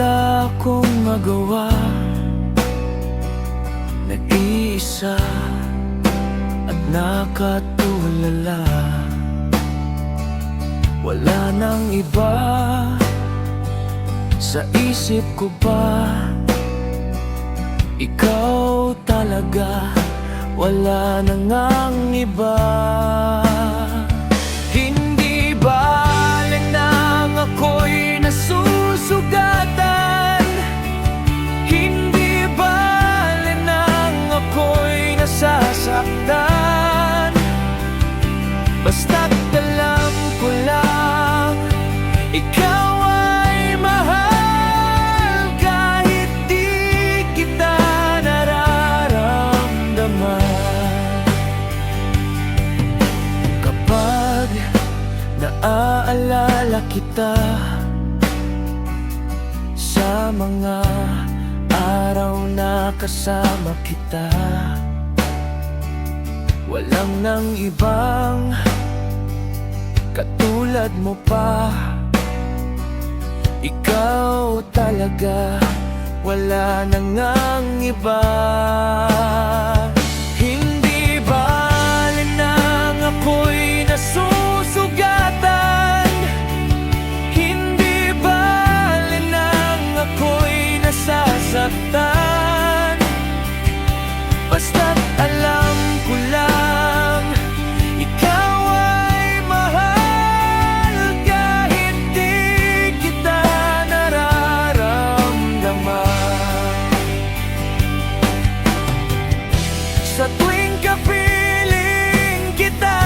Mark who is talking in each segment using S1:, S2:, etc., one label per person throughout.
S1: wala akong magawa. Nag-iisa at nakatulala. Wala nang iba sa isip ko pa. Ikaw talaga, wala nang ang iba. Hindi bale nang ako'y nasusugatan. Hindi bale nang ako'y nasasaktan. Basta't alam ko lang, ikaw ay mahal kahit di kita nararamdaman. Kapag naaalala kita sa mga araw na kasama kita, walang nang ibang katulad mo pa. Ikaw talaga, wala nang ang iba. Hindi bale nang ako'y nasusugatan. Hindi bale nang ako'y nasasaktan. Basta't alam ko lang, ikaw ay mahal kahit di kita nararamdaman. Sa tuwing kapiling kita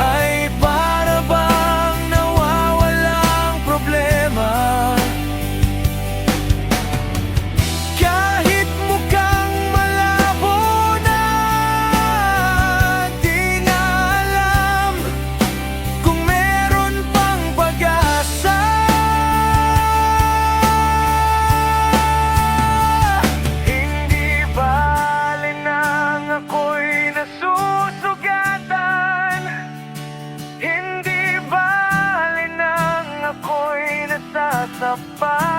S1: ay para bang nawawalang problema. Kahit mukhang malabo na, di nga alam kung meron pang pag-asa. Hindi bale nang ako'y nasusugatan. Hindi bale nang ako'y nasasapan.